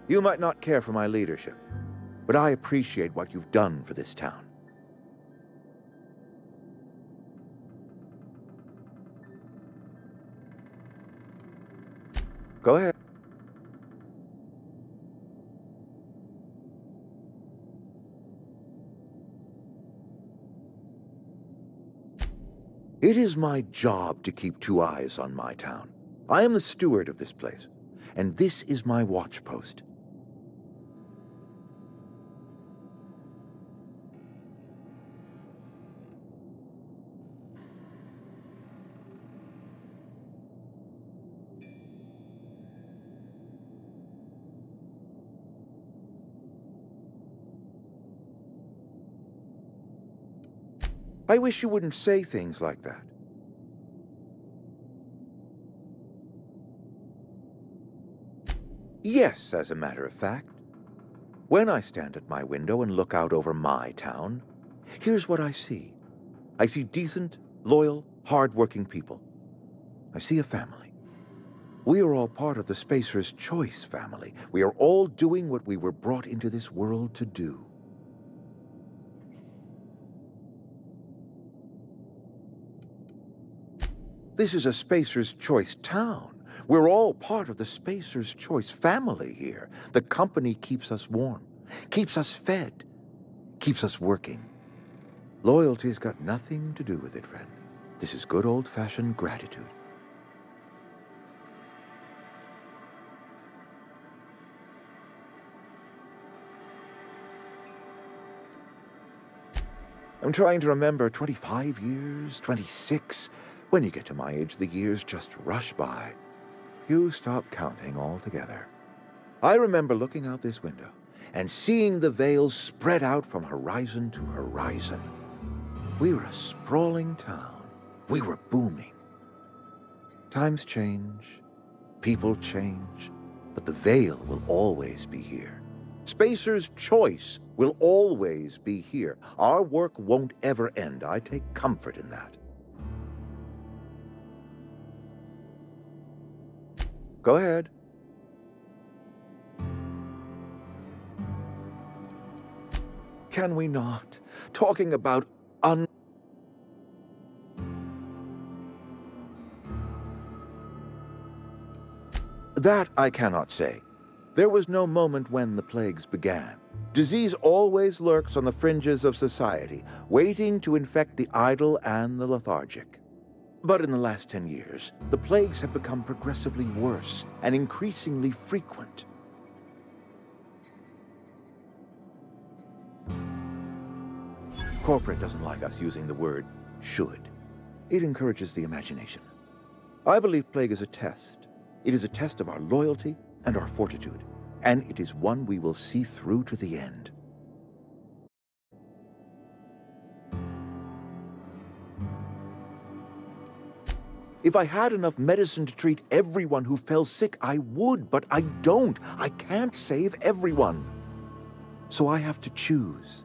You might not care for my leadership, but I appreciate what you've done for this town. Go ahead. It is my job to keep two eyes on my town. I am the steward of this place, and this is my watch post. I wish you wouldn't say things like that. Yes, as a matter of fact. When I stand at my window and look out over my town, here's what I see. I see decent, loyal, hard-working people. I see a family. We are all part of the Spacer's Choice family. We are all doing what we were brought into this world to do. This is a Spacer's Choice town. We're all part of the Spacer's Choice family here. The company keeps us warm, keeps us fed, keeps us working. Loyalty's got nothing to do with it, friend. This is good old-fashioned gratitude. I'm trying to remember 25 years, 26. When you get to my age, the years just rush by. You stop counting altogether. I remember looking out this window and seeing the veils spread out from horizon to horizon. We were a sprawling town. We were booming. Times change, people change, but the veil will always be here. Spacer's Choice will always be here. Our work won't ever end. I take comfort in that. Go ahead. Can we not? Talking about That I cannot say. There was no moment when the plagues began. Disease always lurks on the fringes of society, waiting to infect the idle and the lethargic. But in the last 10 years, the plagues have become progressively worse and increasingly frequent. Corporate doesn't like us using the word should. It encourages the imagination. I believe plague is a test. It is a test of our loyalty and our fortitude, and it is one we will see through to the end. If I had enough medicine to treat everyone who fell sick, I would, but I don't. I can't save everyone. So I have to choose.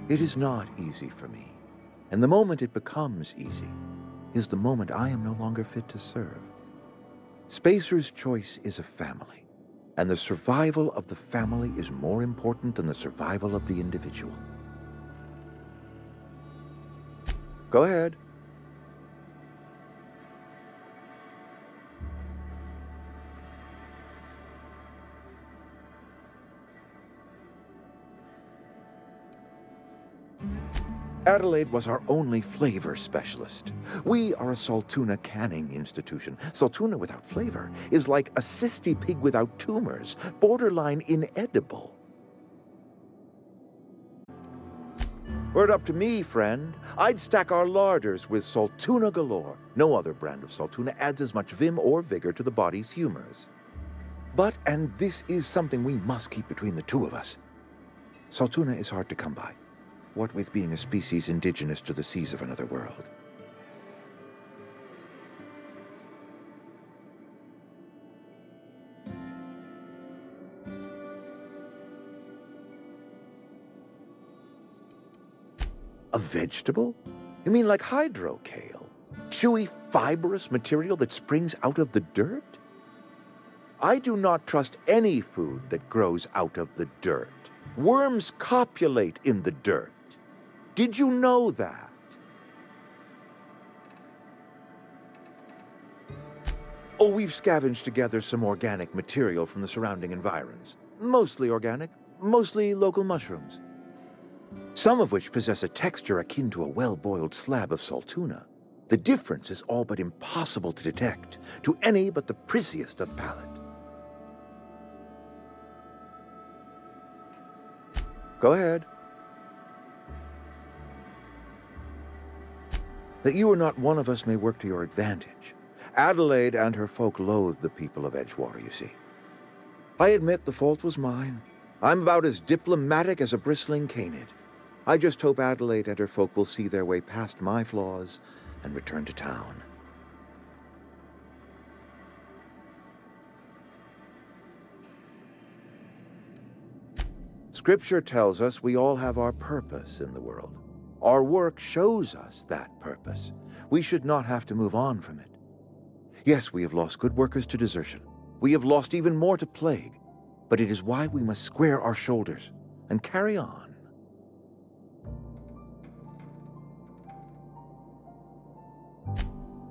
It is not easy for me, and the moment it becomes easy is the moment I am no longer fit to serve. Spacer's Choice is a family, and the survival of the family is more important than the survival of the individual. Go ahead. Adelaide was our only flavor specialist. We are a Saltuna canning institution. Saltuna without flavor is like a cysty pig without tumors, borderline inedible. Were it up to me, friend, I'd stack our larders with Saltuna galore. No other brand of Saltuna adds as much vim or vigor to the body's humors. But, and this is something we must keep between the two of us, Saltuna is hard to come by. What with being a species indigenous to the seas of another world. A vegetable? You mean like hydrocale? Chewy, fibrous material that springs out of the dirt? I do not trust any food that grows out of the dirt. Worms copulate in the dirt. Did you know that? Oh, we've scavenged together some organic material from the surrounding environs. Mostly organic, mostly local mushrooms. Some of which possess a texture akin to a well-boiled slab of saltuna. The difference is all but impossible to detect to any but the prissiest of palate. Go ahead. That you are not one of us may work to your advantage. Adelaide and her folk loathed the people of Edgewater, you see. I admit the fault was mine. I'm about as diplomatic as a bristling canid. I just hope Adelaide and her folk will see their way past my flaws and return to town. Scripture tells us we all have our purpose in the world. Our work shows us that purpose. We should not have to move on from it. Yes, we have lost good workers to desertion. We have lost even more to plague. But it is why we must square our shoulders and carry on.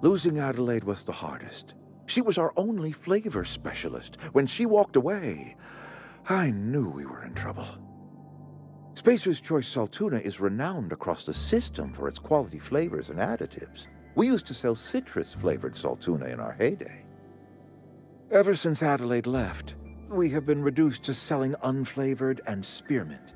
Losing Adelaide was the hardest. She was our only flavor specialist. When she walked away, I knew we were in trouble. Spacer's Choice Saltuna is renowned across the system for its quality flavors and additives. We used to sell citrus-flavored Saltuna in our heyday. Ever since Adelaide left, we have been reduced to selling unflavored and spearmint.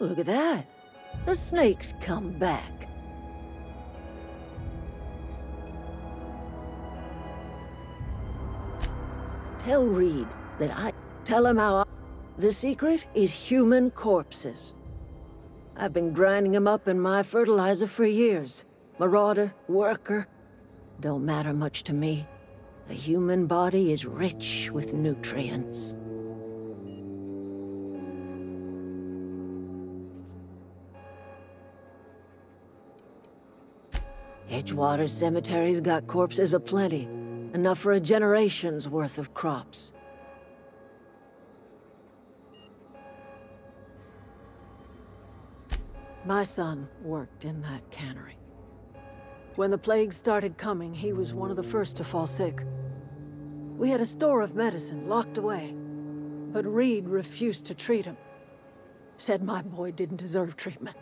Look at that. The snake's come back. Tell Reed that tell him how the secret is human corpses. I've been grinding them up in my fertilizer for years. Marauder, worker, don't matter much to me. The human body is rich with nutrients. Edgewater Cemetery's got corpses aplenty, enough for a generation's worth of crops. My son worked in that cannery. When the plague started coming, he was one of the first to fall sick. We had a store of medicine locked away, but Reed refused to treat him. Said my boy didn't deserve treatment.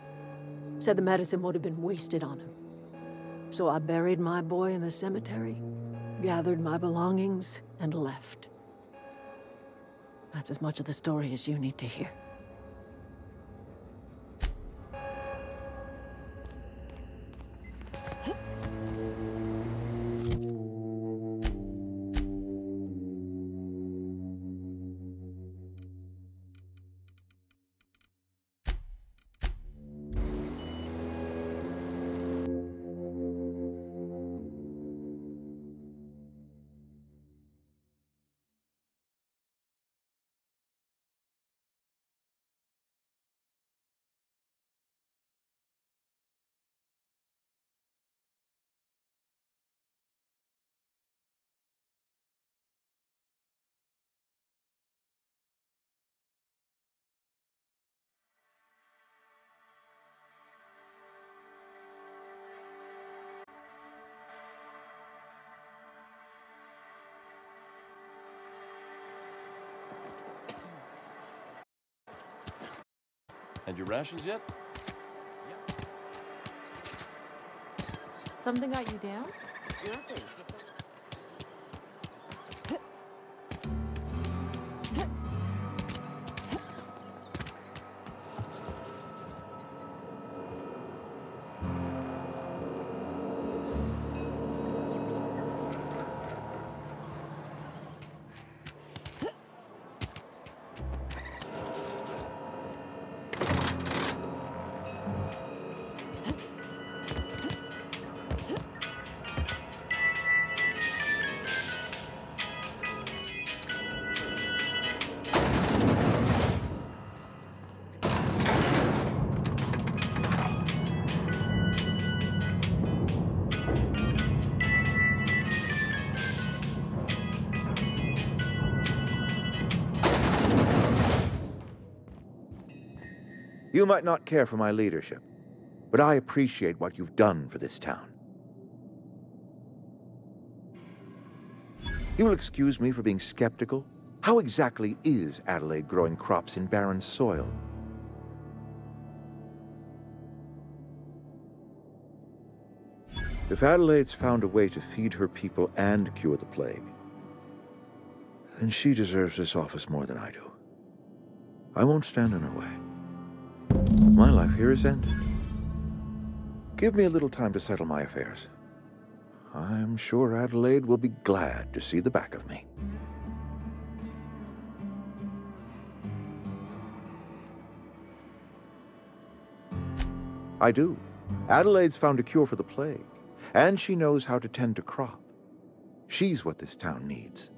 Said the medicine would have been wasted on him. So I buried my boy in the cemetery, gathered my belongings, and left. That's as much of the story as you need to hear. And your rations yet? Something got you down? Nothing. You might not care for my leadership, but I appreciate what you've done for this town. You'll excuse me for being skeptical. How exactly is Adelaide growing crops in barren soil? If Adelaide's found a way to feed her people and cure the plague, then she deserves this office more than I do. I won't stand in her way. My life here is ended. Give me a little time to settle my affairs. I'm sure Adelaide will be glad to see the back of me. I do. Adelaide's found a cure for the plague, and she knows how to tend to crop. She's what this town needs.